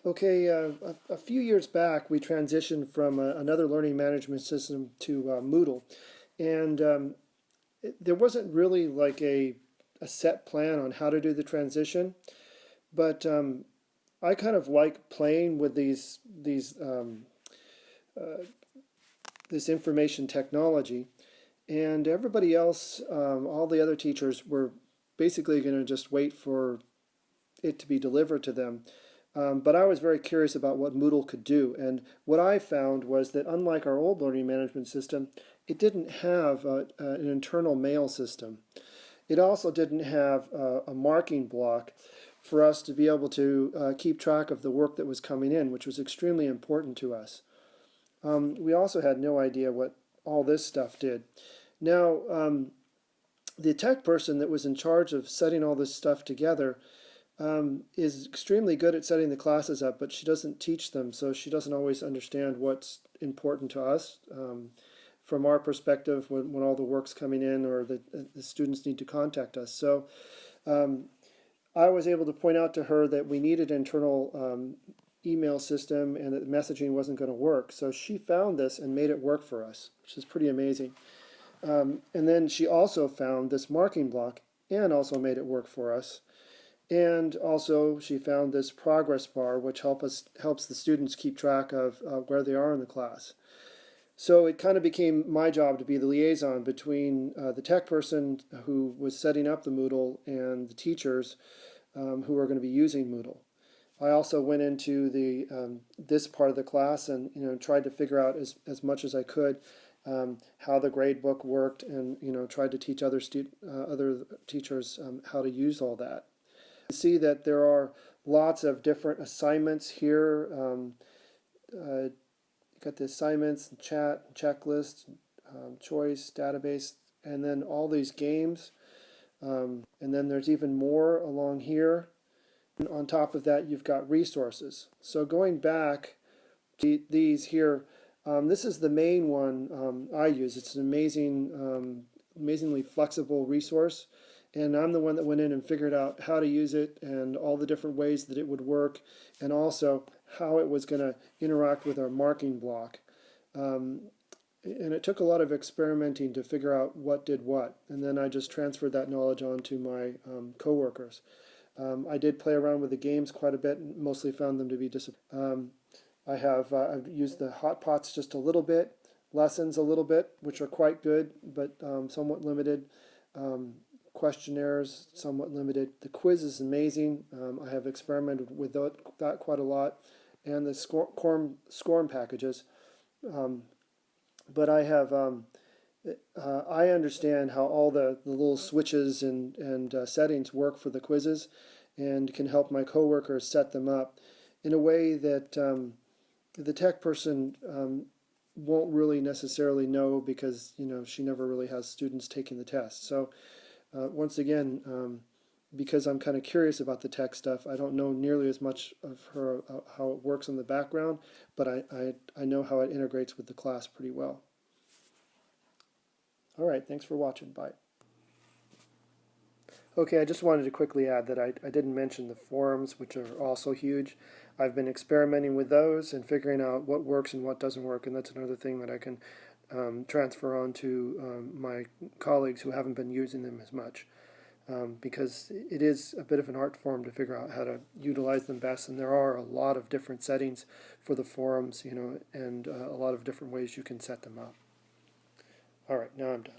Okay, a few years back, we transitioned from another learning management system to Moodle, and there wasn't really like a set plan on how to do the transition, but I kind of like playing with this information technology, and everybody else, all the other teachers were basically going to just wait for it to be delivered to them. But I was very curious about what Moodle could do, and what I found was that unlike our old learning management system, it didn't have an internal mail system. It also didn't have a marking block for us to be able to keep track of the work that was coming in, which was extremely important to us. We also had no idea what all this stuff did. Now, the tech person that was in charge of setting all this stuff together is extremely good at setting the classes up, but she doesn't teach them, so she doesn't always understand what's important to us from our perspective when all the work's coming in or the students need to contact us. So I was able to point out to her that we needed an internal email system and that messaging wasn't going to work. So she found this and made it work for us, which is pretty amazing. And then she also found this marking block and also made it work for us. And also she found this progress bar, which helps the students keep track of where they are in the class. So it kind of became my job to be the liaison between the tech person who was setting up the Moodle and the teachers who are going to be using Moodle. I also went into this part of the class and tried to figure out as much as I could how the grade book worked, and tried to teach other teachers how to use all that. You see that there are lots of different assignments here. Got the assignments, chat, checklist, choice, database, and then all these games. And then there's even more along here. And on top of that, you've got resources. So going back to these here, this is the main one I use. It's an amazingly flexible resource. And I'm the one that went in and figured out how to use it and all the different ways that it would work, and also how it was going to interact with our marking block. And it took a lot of experimenting to figure out what did what. And then I just transferred that knowledge on to my coworkers. I did play around with the games quite a bit and mostly found them to be disappointing. I've used the hotpots just a little bit, lessons a little bit, which are quite good, but somewhat limited. Questionnaires, somewhat limited. The quiz is amazing. I have experimented with that quite a lot, and the SCORM packages. But I understand how all the little switches and settings work for the quizzes, and can help my coworkers set them up in a way that the tech person won't really necessarily know, because she never really has students taking the test. So once again, because I'm kind of curious about the tech stuff, I don't know nearly as much of her how it works in the background, but I know how it integrates with the class pretty well. All right, thanks for watching. Bye. Okay, I just wanted to quickly add that I didn't mention the forums, which are also huge. I've been experimenting with those and figuring out what works and what doesn't work, and that's another thing that I can transfer on to my colleagues who haven't been using them as much, because it is a bit of an art form to figure out how to utilize them best, and there are a lot of different settings for the forums, and a lot of different ways you can set them up. All right, now I'm done.